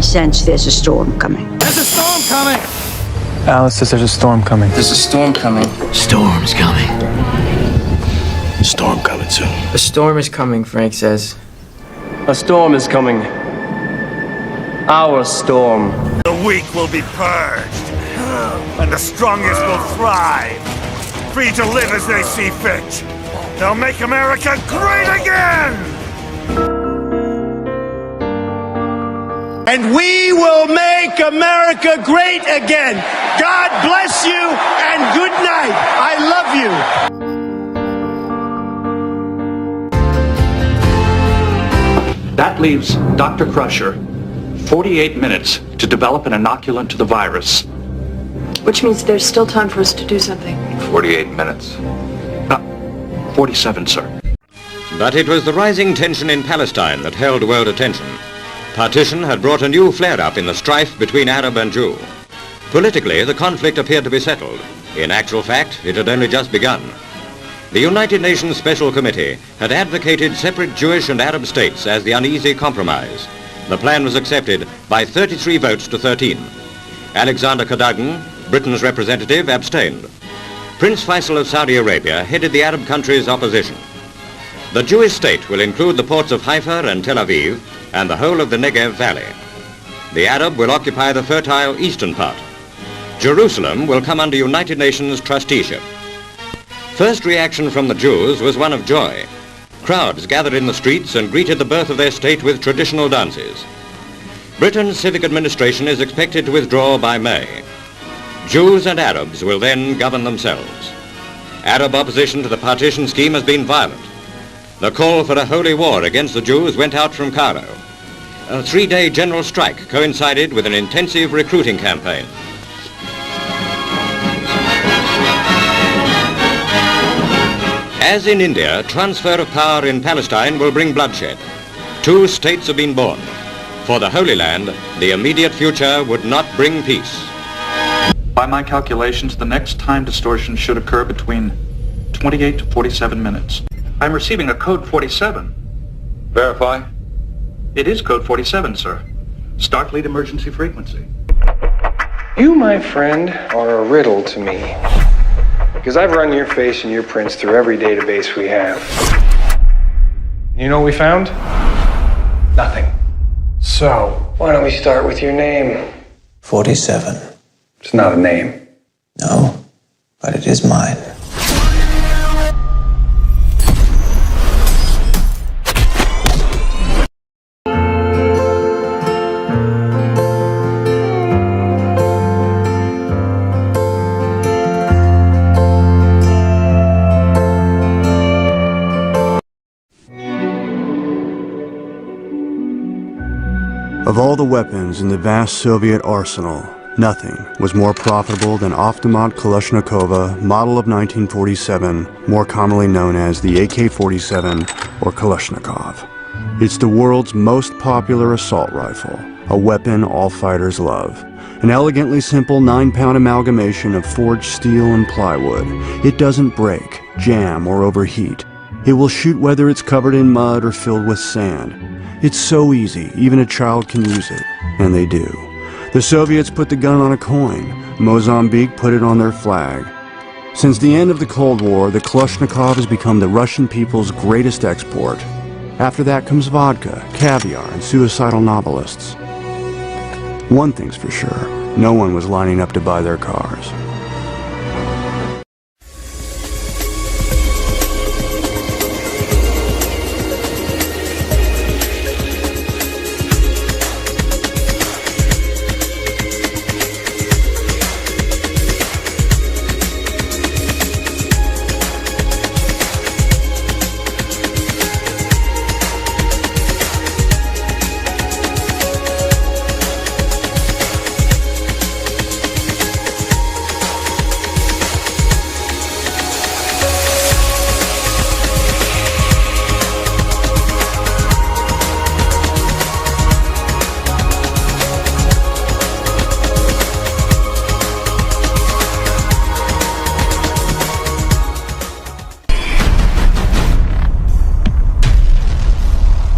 sense there's a storm coming. There's a storm coming! Alice says there's a storm coming. There's a storm coming. Storm's coming. Storm coming soon. A storm is coming, Frank says. A storm is coming. Our storm. The weak will be purged, and the strongest will thrive, free to live as they see fit. They'll make America great again! And we will make America great again. God bless you and good night. I love you. That leaves Dr. Crusher 48 minutes to develop an inoculant to the virus. Which means there's still time for us to do something. 48 minutes. 47, sir. But it was the rising tension in Palestine that held world attention. Partition had brought a new flare-up in the strife between Arab and Jew. Politically, the conflict appeared to be settled. In actual fact, it had only just begun. The United Nations Special Committee had advocated separate Jewish and Arab states as the uneasy compromise. The plan was accepted by 33 votes to 13. Alexander Cadogan, Britain's representative, abstained. Prince Faisal of Saudi Arabia headed the Arab country's opposition. The Jewish state will include the ports of Haifa and Tel Aviv and the whole of the Negev Valley. The Arab will occupy the fertile eastern part. Jerusalem will come under United Nations trusteeship. First reaction from the Jews was one of joy. Crowds gathered in the streets and greeted the birth of their state with traditional dances. Britain's civic administration is expected to withdraw by May. Jews and Arabs will then govern themselves. Arab opposition to the partition scheme has been violent. The call for a holy war against the Jews went out from Cairo. A 3-day general strike coincided with an intensive recruiting campaign. As in India, transfer of power in Palestine will bring bloodshed. 2 states have been born. For the Holy Land, the immediate future would not bring peace. By my calculations, the next time distortion should occur between 28 to 47 minutes. I'm receiving a code 47. Verify. It is code 47, sir. Starfleet emergency frequency. You, my friend, are a riddle to me. Because I've run your face and your prints through every database we have. You know what we found? Nothing. So, why don't we start with your name? 47. It's not a name. No, but it is mine. Of all the weapons in the vast Soviet arsenal, nothing was more profitable than Automat Kalashnikova, model of 1947, more commonly known as the AK-47 or Kalashnikov. It's the world's most popular assault rifle, a weapon all fighters love. An elegantly simple 9-pound amalgamation of forged steel and plywood. It doesn't break, jam, or overheat. It will shoot whether it's covered in mud or filled with sand. It's so easy, even a child can use it, and they do. The Soviets put the gun on a coin. Mozambique put it on their flag. Since the end of the Cold War, the Kalashnikov has become the Russian people's greatest export. After that comes vodka, caviar, and suicidal novelists. One thing's for sure, no one was lining up to buy their cars.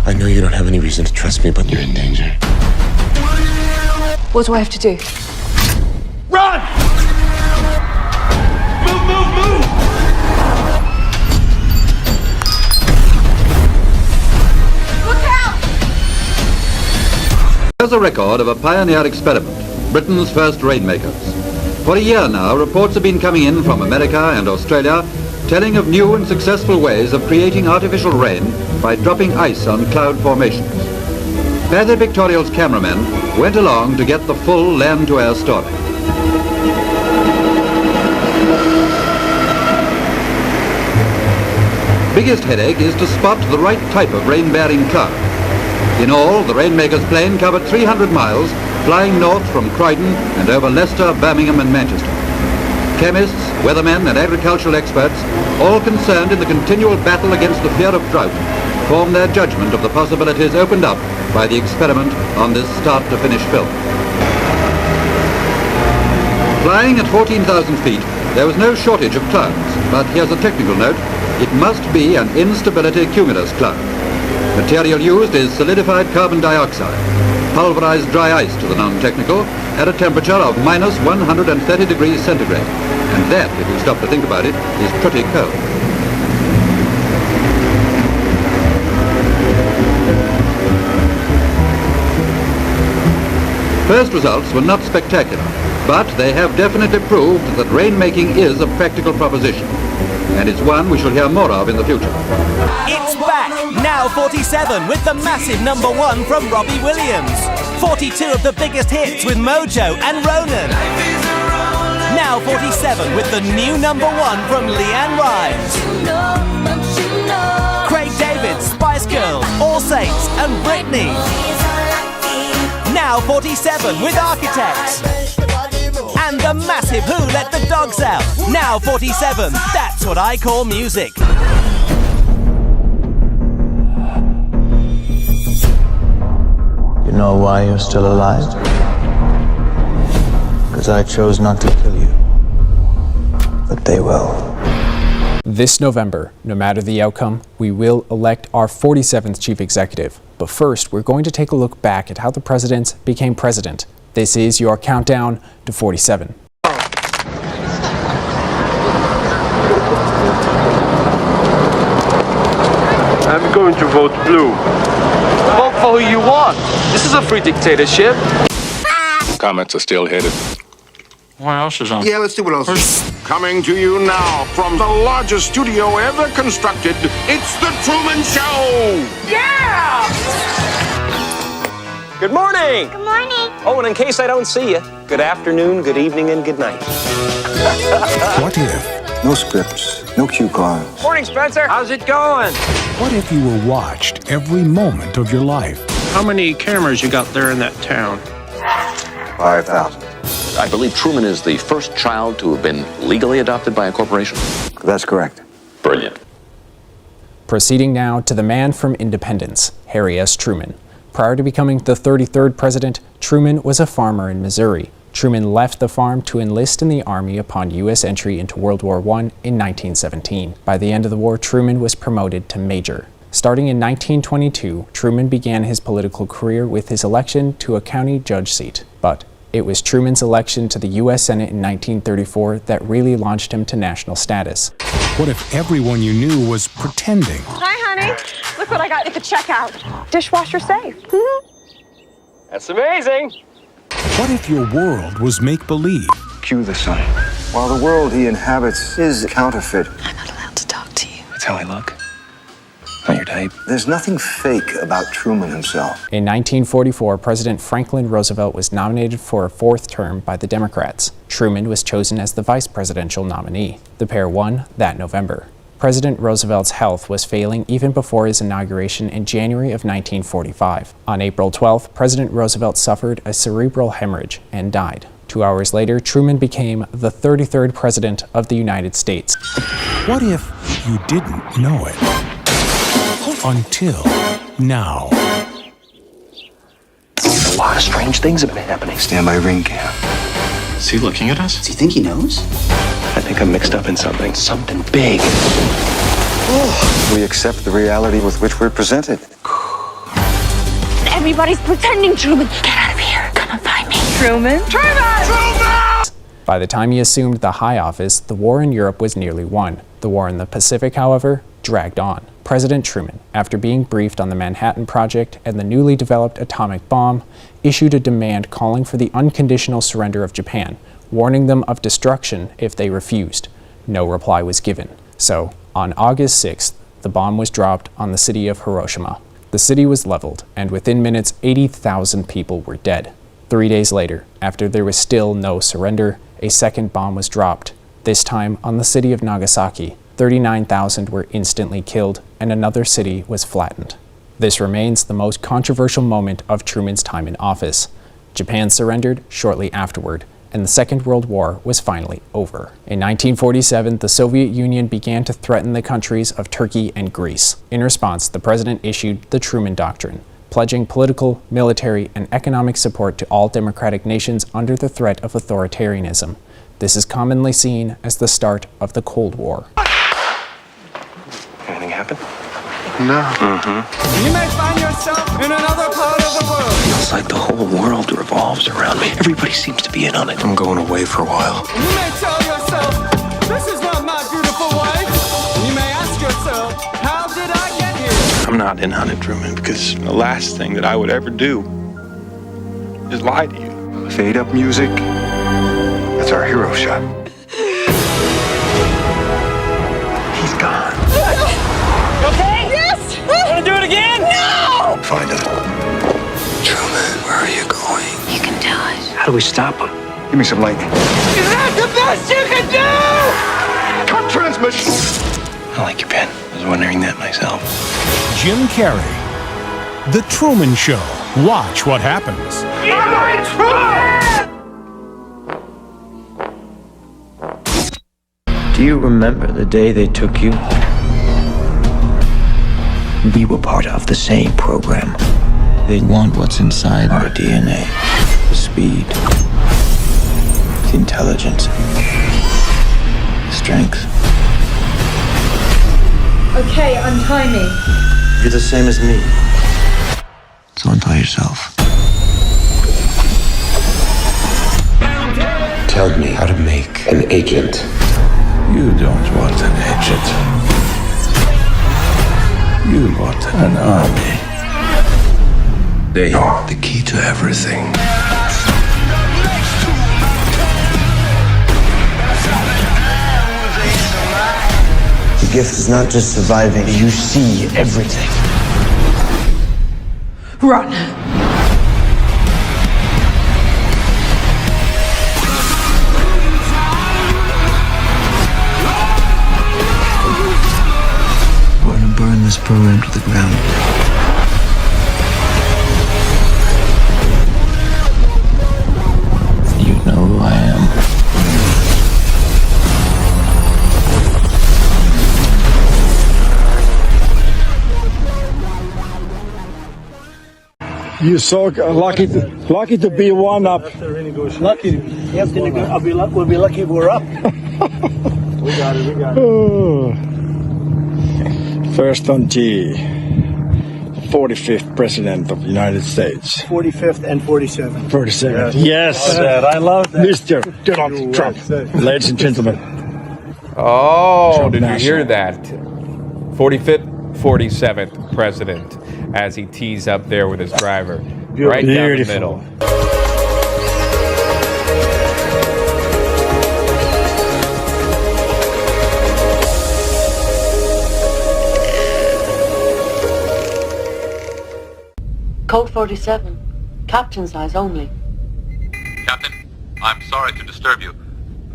I know you don't have any reason to trust me, but you're in danger. What do I have to do? Run! Move, move, move! Look out! Here's a record of a pioneer experiment, Britain's first rainmakers. For a year now, reports have been coming in from America and Australia telling of new and successful ways of creating artificial rain by dropping ice on cloud formations. Paddy Pictorial's cameramen went along to get the full land-to-air story. Biggest headache is to spot the right type of rain-bearing cloud. In all, the Rainmaker's plane covered 300 miles, flying north from Croydon and over Leicester, Birmingham and Manchester. Chemists, weathermen and agricultural experts, all concerned in the continual battle against the fear of drought, form their judgment of the possibilities opened up by the experiment on this start-to-finish film. Flying at 14,000 feet, there was no shortage of clouds, but here's a technical note. It must be an instability cumulus cloud. Material used is solidified carbon dioxide, pulverized dry ice to the non-technical, at a temperature of minus 130 degrees centigrade. And that, if you stop to think about it, is pretty cold. First results were not spectacular, but they have definitely proved that rainmaking is a practical proposition. And it's one we shall hear more of in the future. It's back, Now 47, with the massive #1 from Robbie Williams. 42 of the biggest hits with Mojo and Ronin. Now 47 with the new #1 from Leanne Rimes. Craig David, Spice Girls, All Saints and Britney. Now 47 with Architects. And the massive Who Let the Dogs Out. Now 47, that's what I call music. You know why you're still alive? Because I chose not to kill you. But they will. This November, no matter the outcome, we will elect our 47th chief executive. But first, we're going to take a look back at how the presidents became president. This is your countdown to 47. I'm going to vote blue. Vote for who you want. This is a free dictatorship. Comments are still headed. What else is on? Yeah, let's see what else is. Coming to you now from the largest studio ever constructed, it's The Truman Show! Yeah! Good morning! Good morning. Oh, and in case I don't see you, good afternoon, good evening, and good night. What if? No scripts, no cue cards. Morning, Spencer. How's it going? What if you were watched every moment of your life? How many cameras you got there in that town? 5,000. I believe Truman is the first child to have been legally adopted by a corporation. That's correct. Brilliant. Proceeding now to the man from Independence, Harry S. Truman. Prior to becoming the 33rd president, Truman was a farmer in Missouri. Truman left the farm to enlist in the Army upon U.S. entry into World War I in 1917. By the end of the war, Truman was promoted to major. Starting in 1922, Truman began his political career with his election to a county judge seat. But it was Truman's election to the U.S. Senate in 1934 that really launched him to national status. What if everyone you knew was pretending? Hi, honey. Look what I got at the checkout. Dishwasher safe. That's amazing. What if your world was make-believe? Cue the sign. While the world he inhabits is counterfeit. I'm not allowed to talk to you. That's how I look. Not your type. There's nothing fake about Truman himself. In 1944, President Franklin Roosevelt was nominated for a fourth term by the Democrats. Truman was chosen as the vice presidential nominee. The pair won that November. President Roosevelt's health was failing even before his inauguration in January of 1945. On April 12th, President Roosevelt suffered a cerebral hemorrhage and died. 2 hours later, Truman became the 33rd President of the United States. What if you didn't know it? Until now. A lot of strange things have been happening. Stand by ring cam. Is he looking at us? Does he think he knows? I think I'm mixed up in something. Something big. We accept the reality with which we're presented. Everybody's pretending, Truman. Get out of here. Come and find me. Truman. By the time he assumed the high office, the war in Europe was nearly won. The war in the Pacific, however, dragged on. President Truman, after being briefed on the Manhattan Project and the newly developed atomic bomb, issued a demand calling for the unconditional surrender of Japan, warning them of destruction if they refused. No reply was given. So, on August 6th, the bomb was dropped on the city of Hiroshima. The city was leveled, and within minutes, 80,000 people were dead. 3 days later, after there was still no surrender, a second bomb was dropped, this time on the city of Nagasaki. 39,000 were instantly killed, and another city was flattened. This remains the most controversial moment of Truman's time in office. Japan surrendered shortly afterward, and the Second World War was finally over. In 1947, the Soviet Union began to threaten the countries of Turkey and Greece. In response, the president issued the Truman Doctrine, pledging political, military, and economic support to all democratic nations under the threat of authoritarianism. This is commonly seen as the start of the Cold War. Anything happen? No. You may find yourself in another part of the world. Feels like the whole world revolves around me. Everybody seems to be in on it. I'm going away for a while. You may tell yourself, this is not my beautiful wife. You may ask yourself, how did I get here? I'm not in on it, Truman, because the last thing that I would ever do is lie to you. Fade up music. That's our hero shot. He's gone. Okay? Yes! Want to do it again? No! Find him. Truman, where are you going? You can do it. How do we stop him? Give me some light. Is that the best you can do? Cut transmission! I like your pen. I was wondering that myself. Jim Carrey. The Truman Show. Watch what happens. Do you remember the day they took you? We were part of the same program. They want what's inside our DNA. The speed. The intelligence. The strength. Okay, untie me. You're the same as me. So untie yourself. Tell me how to make an agent. You don't want an agent. You want an army. They are the key to everything. The gift is not just surviving, you see everything. Run. We're gonna burn this program to the ground. You know who I am. You're so lucky to be one up. Lucky. We'll be lucky if we're up. We got it. Oh. First on G. 45th President of the United States. 45th and 47th. 47th. Yes. I love that. Mr. Donald Trump. Ladies and gentlemen. Oh, Trump did you National. hear that? 45th, 47th President, as he tees up there with his driver. Right down the middle. Code 47. Captain's eyes only. Captain, I'm sorry to disturb you.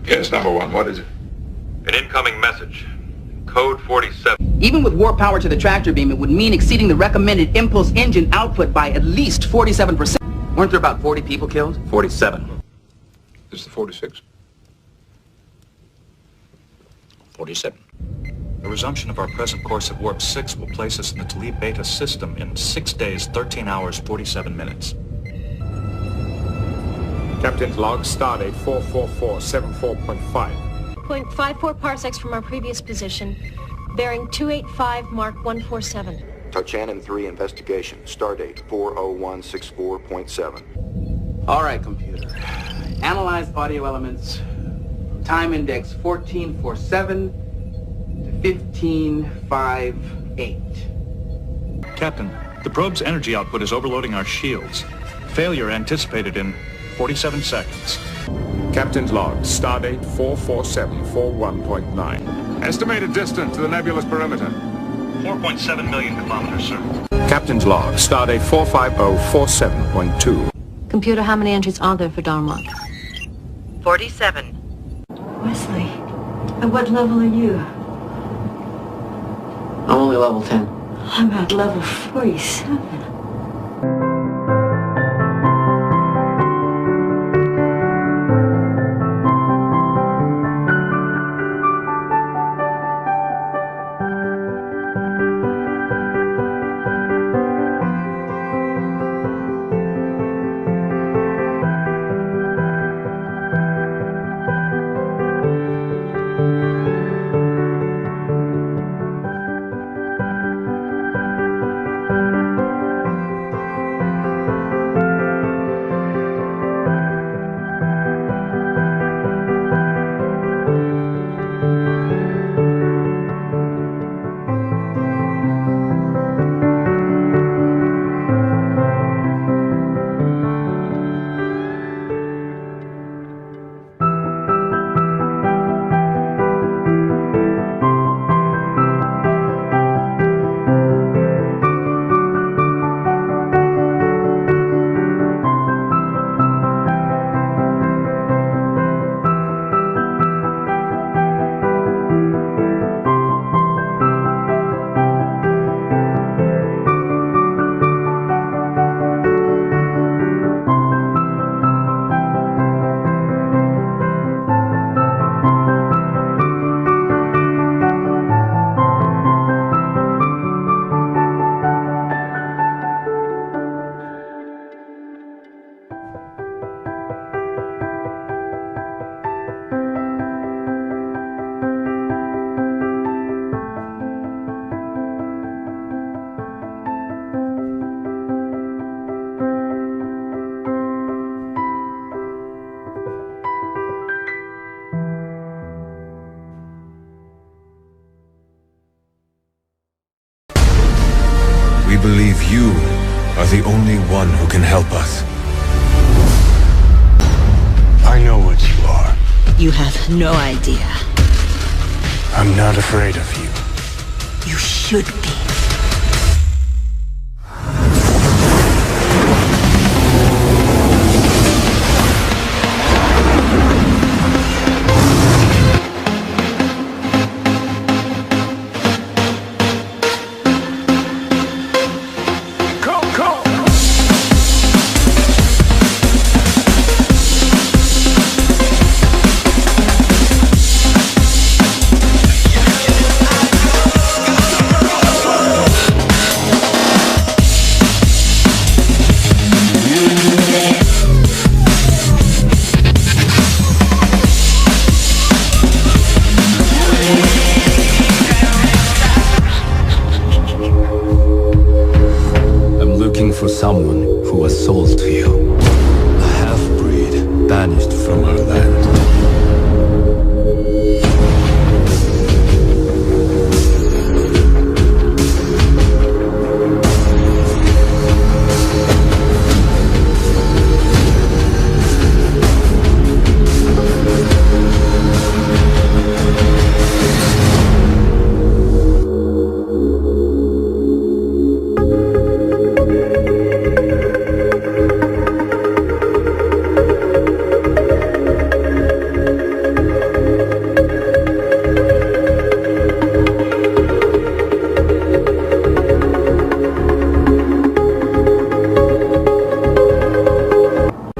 Yes, number one, what is it? An incoming message. Code 47. Even with warp power to the tractor beam, it would mean exceeding the recommended impulse engine output by at least 47%. Weren't there about 40 people killed? 47. This is the 46. 47. The resumption of our present course of Warp 6 will place us in the Talib Beta system in 6 days, 13 hours, 47 minutes. Captain's log, stardate 44474.5. 0.54 parsecs from our previous position, bearing 285 Mark 147. Tuchanan 3 investigation, stardate 40164.7. All right, computer. Analyze audio elements. Time index 1447 to 1558. Captain, the probe's energy output is overloading our shields. Failure anticipated in 47 seconds. Captain's log, stardate 44741.9. Estimated distance to the nebulous perimeter. 4.7 million kilometers, sir. Captain's log, stardate 45047.2. Computer, how many entries are there for Darmok? 47. Wesley, at what level are you? I'm only level 10. I'm at level 47. We believe you are the only one who can help us. I know what you are. You have no idea. I'm not afraid of you. You should be. For someone who was sold to you. A half-breed banished from her land.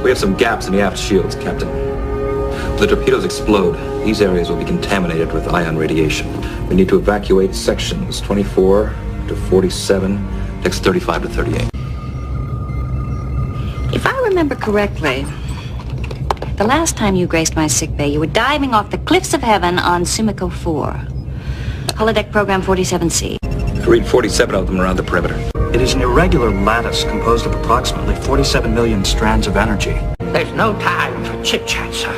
We have some gaps in the aft shields, Captain. If the torpedoes explode, these areas will be contaminated with ion radiation. We need to evacuate sections 24 to 47, next 35 to 38. If I remember correctly, the last time you graced my sickbay, you were diving off the cliffs of heaven on Sumiko 4. Holodeck program 47C. Read 47 of them around the perimeter. It is an irregular lattice composed of approximately 47 million strands of energy. There's no time for chit-chat, sir.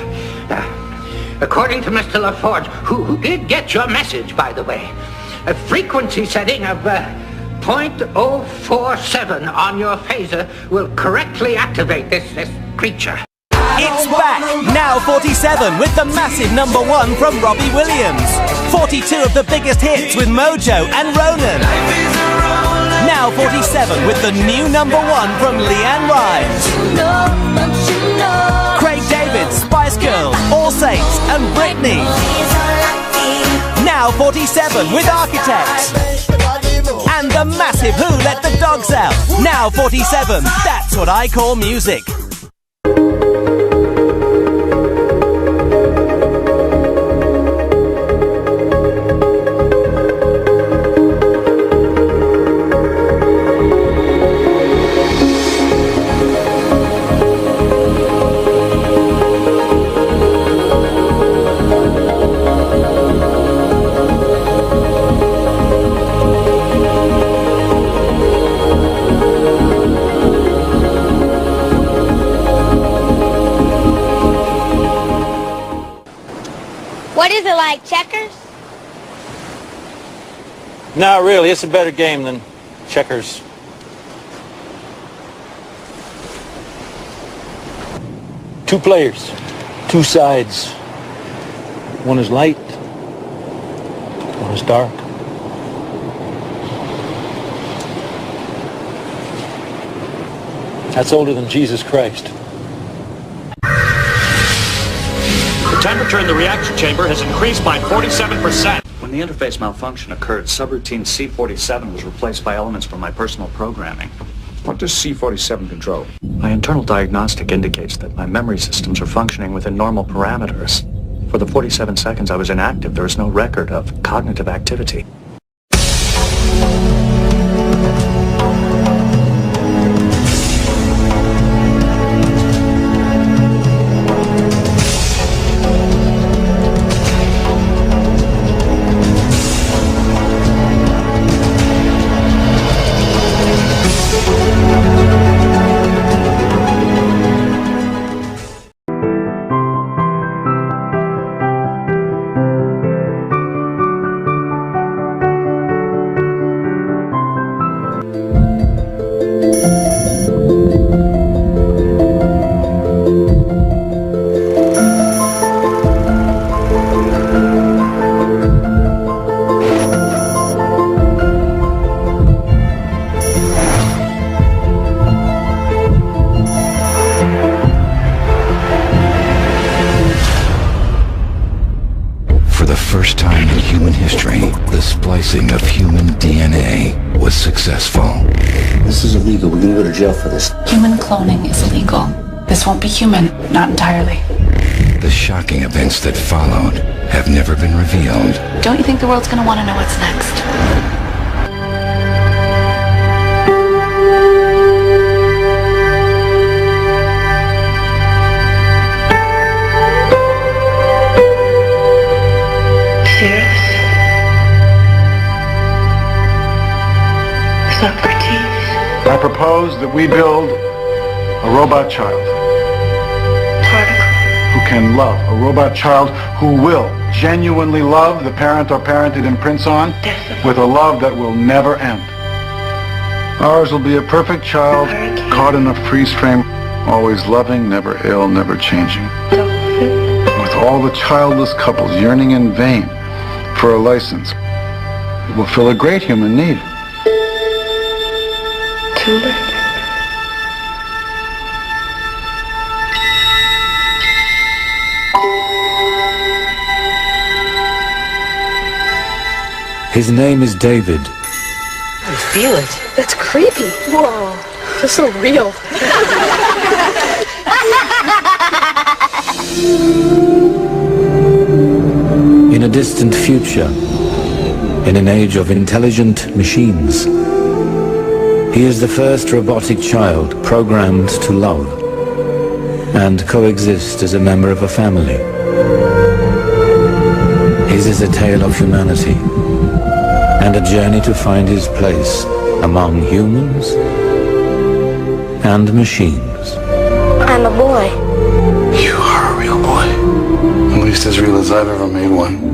According to Mr. LaForge, who did get your message, by the way, a frequency setting of 0.047 on your phaser will correctly activate this creature. It's back, now 47, with the massive #1 from Robbie Williams. 42 of the biggest hits with Mojo and Ronin. Now 47 with the new #1 from Leanne Rimes. Craig David, Spice Girls, All Saints and Britney. Now 47 with Architects. And the massive Who Let the Dogs Out. Now 47, that's what I call music. What is it, like checkers? No, really, it's a better game than checkers. Two players, two sides. One is light, one is dark. That's older than Jesus Christ. The temperature in the reaction chamber has increased by 47%. When the interface malfunction occurred, subroutine C47 was replaced by elements from my personal programming. What does C47 control? My internal diagnostic indicates that my memory systems are functioning within normal parameters. For the 47 seconds I was inactive, there is no record of cognitive activity. First time in human history, the splicing of human DNA was successful. This is illegal. We're gonna go to jail for this. Human cloning is illegal. This won't be human, not entirely. The shocking events that followed have never been revealed. Don't you think the world's gonna want to know what's next? I propose that we build a robot child who can love, a robot child who will genuinely love the parent or parent it imprints on with a love that will never end. Ours will be a perfect child caught in a freeze frame, always loving, never ill, never changing. With all the childless couples yearning in vain for a license, it will fill a great human need. His name is David. I feel it. That's creepy. Whoa, that's so real. In a distant future, in an age of intelligent machines, he is the first robotic child programmed to love and coexist as a member of a family. His is a tale of humanity and a journey to find his place among humans and machines. I'm a boy. You are a real boy. At least as real as I've ever made one.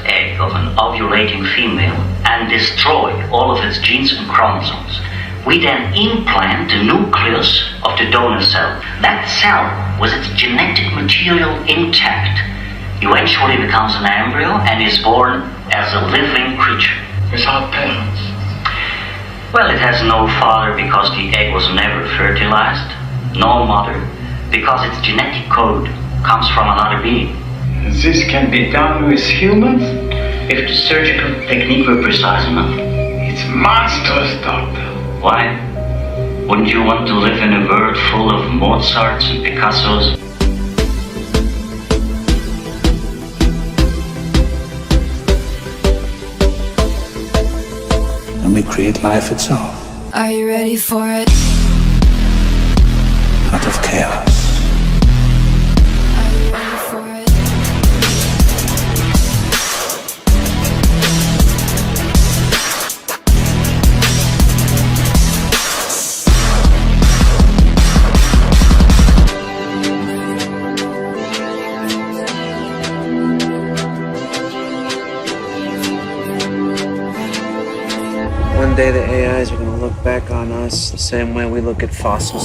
Egg of an ovulating female and destroy all of its genes and chromosomes. We then implant the nucleus of the donor cell. That cell, with its genetic material intact, eventually becomes an embryo and is born as a living creature. Without parents? Well, it has no father because the egg was never fertilized, no mother because its genetic code comes from another being. This can be done with humans? If the surgical technique were precise enough. It's monstrous, Doctor. Why? Wouldn't you want to live in a world full of Mozarts and Picassos? And we create life itself. Are you ready for it? Out of chaos. One day the AIs are going to look back on us the same way we look at fossils.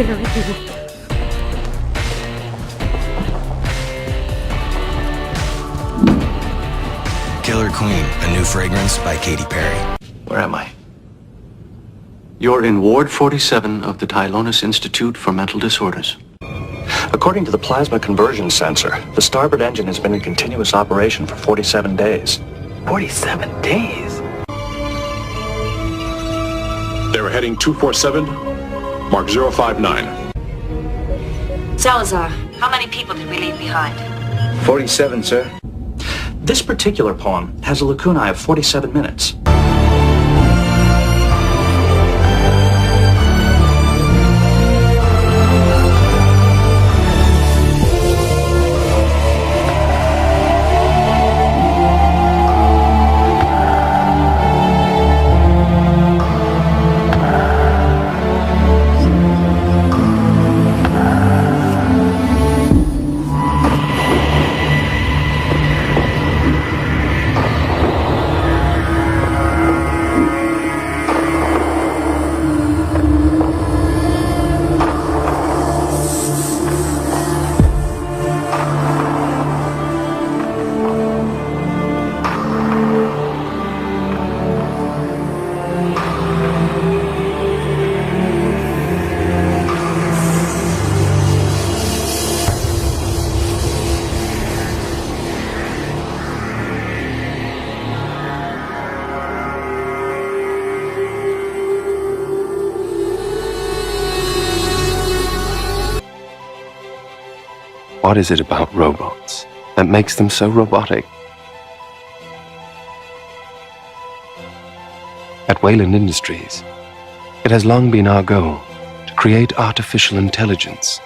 dare you? Killer Queen, a new fragrance by Katy Perry. Where am I? You're in Ward 47 of the Tylonis Institute for Mental Disorders. According to the plasma conversion sensor, the starboard engine has been in continuous operation for 47 days. 47 days? They were heading 247, mark 059. Salazar, how many people did we leave behind? 47, sir. This particular poem has a lacunae of 47 minutes. What is it about robots that makes them so robotic? At Wayland Industries, it has long been our goal to create artificial intelligence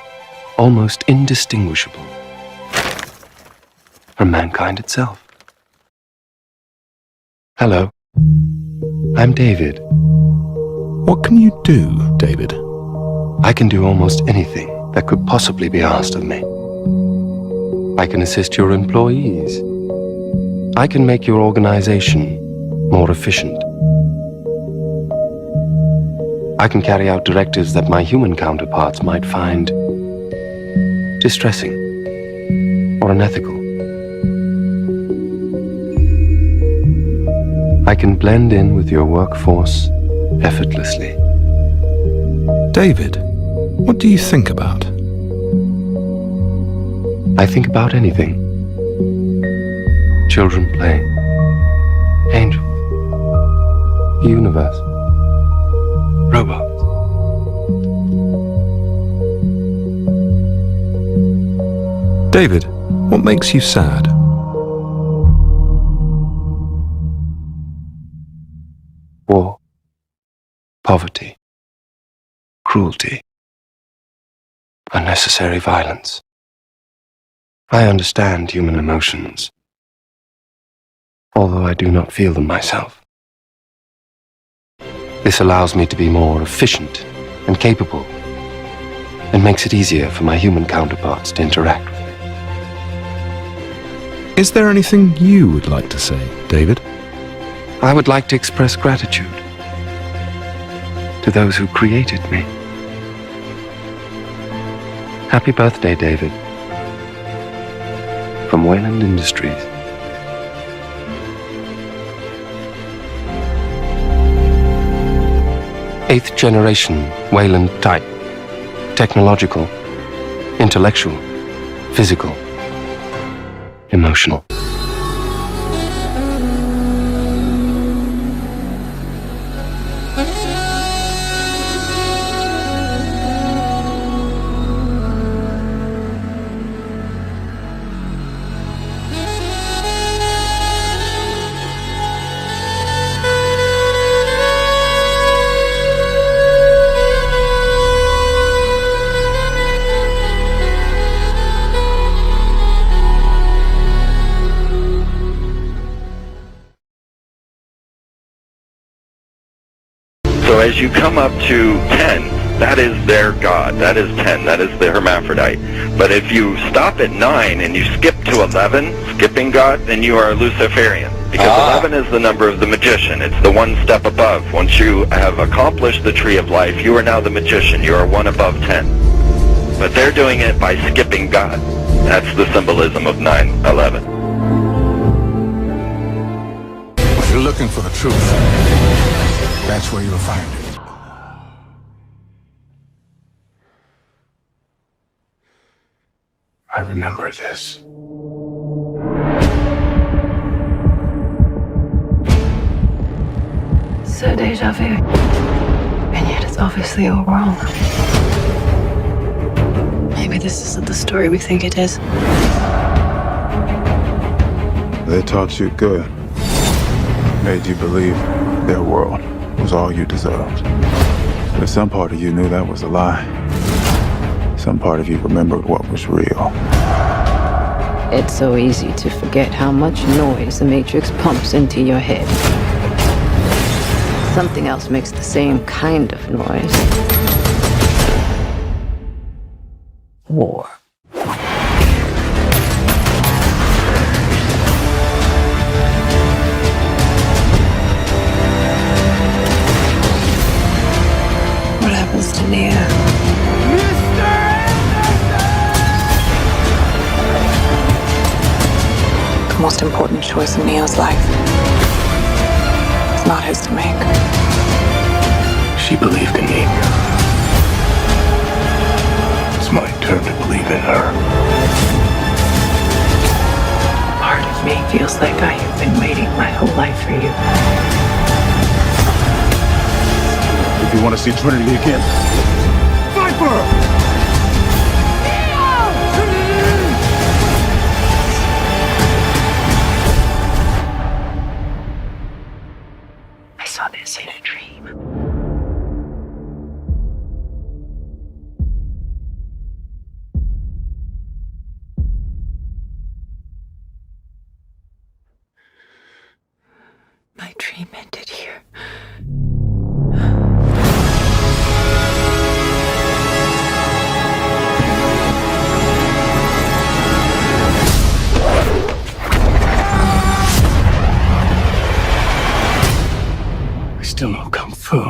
almost indistinguishable from mankind itself. Hello, I'm David. What can you do, David? I can do almost anything that could possibly be asked of me. I can assist your employees. I can make your organization more efficient. I can carry out directives that my human counterparts might find distressing or unethical. I can blend in with your workforce effortlessly. David, what do you think about? I think about anything. Children playing, angels, the universe, robots. David, what makes you sad? War, poverty, cruelty, unnecessary violence. I understand human emotions, although I do not feel them myself. This allows me to be more efficient and capable, and makes it easier for my human counterparts to interact with me. Is there anything you would like to say, David? I would like to express gratitude to those who created me. Happy birthday, David. From Wayland Industries. Eighth generation Wayland type. Technological, intellectual, physical, emotional. So as you come up to 10, that is their god. That is 10. That is the hermaphrodite. But if you stop at 9 and you skip to 11, skipping god, then you are a Luciferian. Because 11 is the number of the magician. It's the one step above. Once you have accomplished the tree of life, you are now the magician. You are one above 10. But they're doing it by skipping God. That's the symbolism of 9/11. If you're looking for the truth, that's where you'll find it. I remember this. So deja vu. And yet it's obviously all wrong. Maybe this isn't the story we think it is. They taught you good. Made you believe their world was all you deserved. But some part of you knew that was a lie. Some part of you remembered what was real. It's so easy to forget how much noise the Matrix pumps into your head. Something else makes the same kind of noise. War. What happens to Nia? The most important choice in Neo's life. It's not his to make. She believed in me. It's my turn to believe in her. Part of me feels like I have been waiting my whole life for you. If you want to see Trinity again, fight for her! I saw this in a dream. My dream ended here. I still know Kung Fu.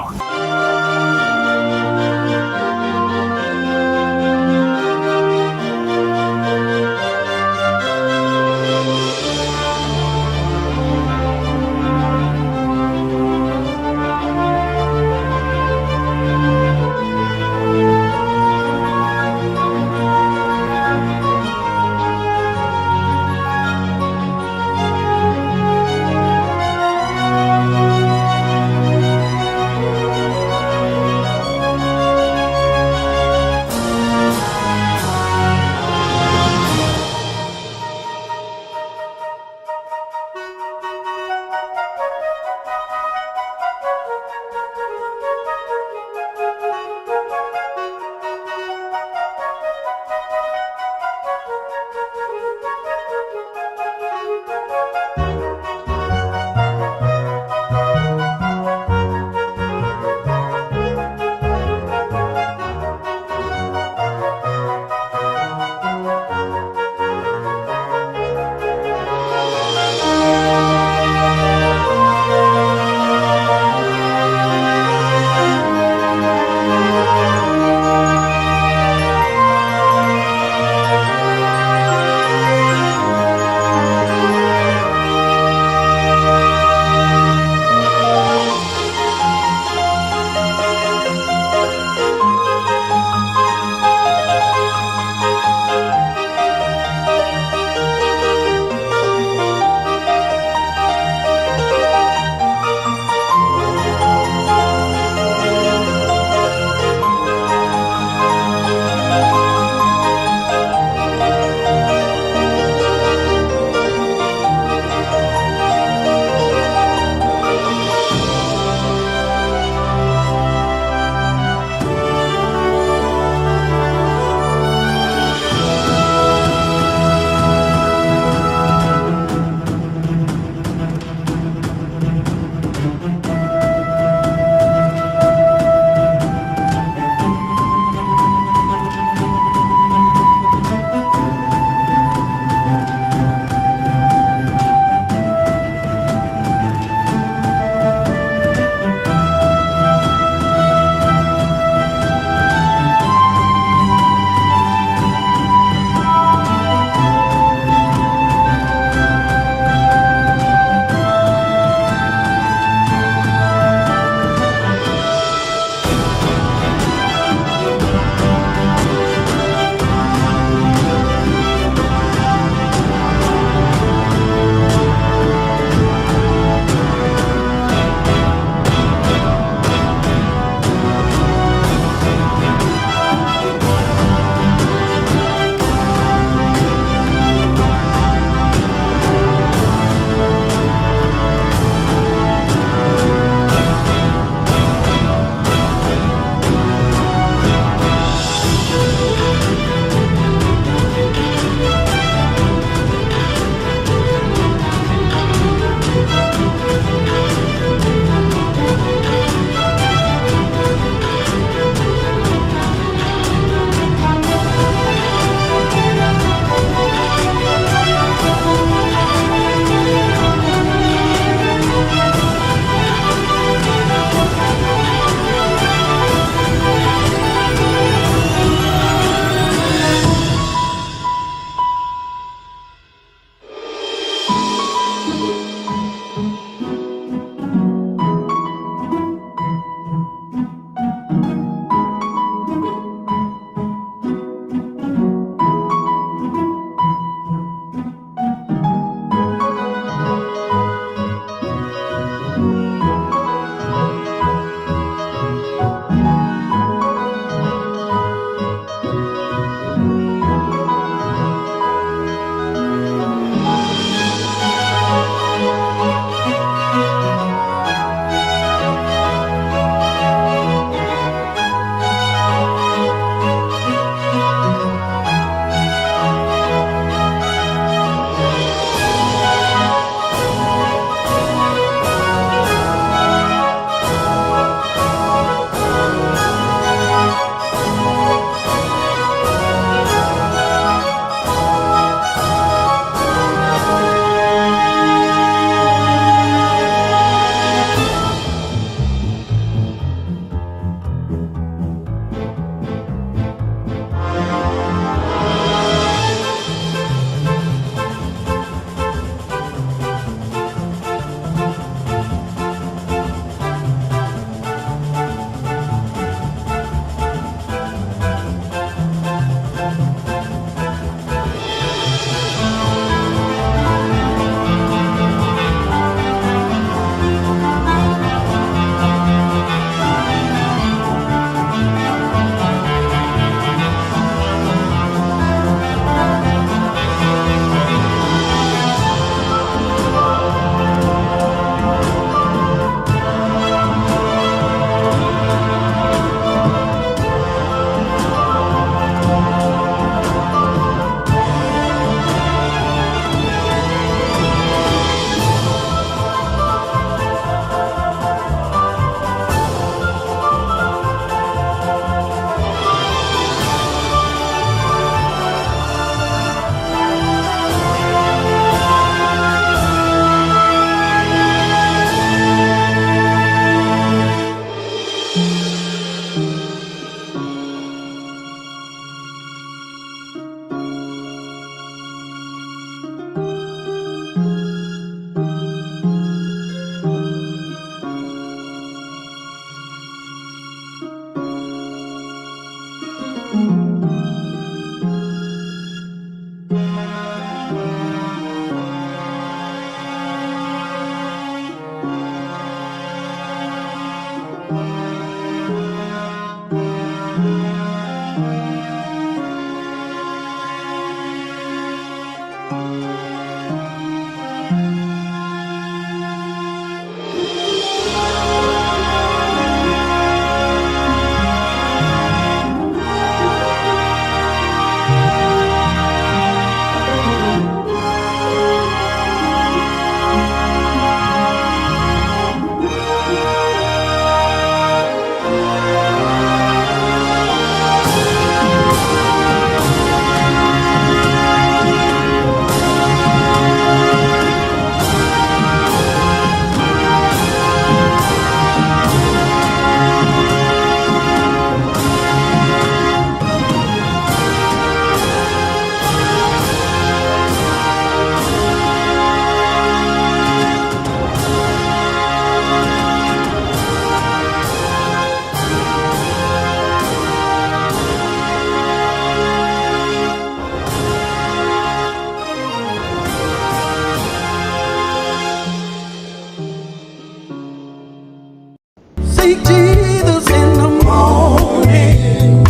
Seek Jesus in the morning.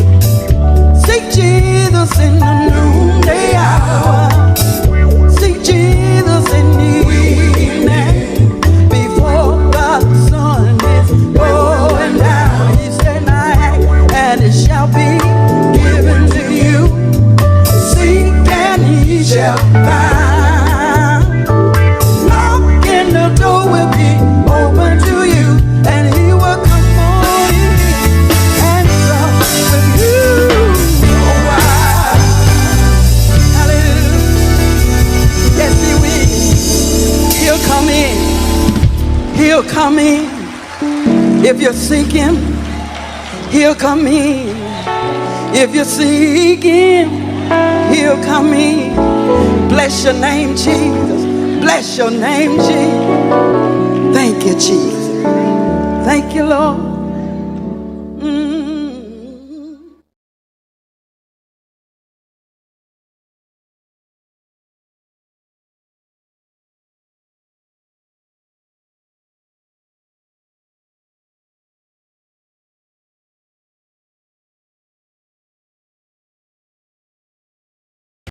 Seek Jesus in the noonday hour. Seek Jesus in the evening before the sun is going down. He said, "Knock, and it shall be given to you. Seek and ye shall find. Knock and the door will be open to you, and he will come on in and sup with you." Oh, wow. Hallelujah. Yes, he will. He'll come in. He'll come in. If you seek him, he'll come in. If you seek him, he'll come in. Bless your name, Jesus. Bless your name, Jesus. Thank you, Jesus. Thank you, Lord.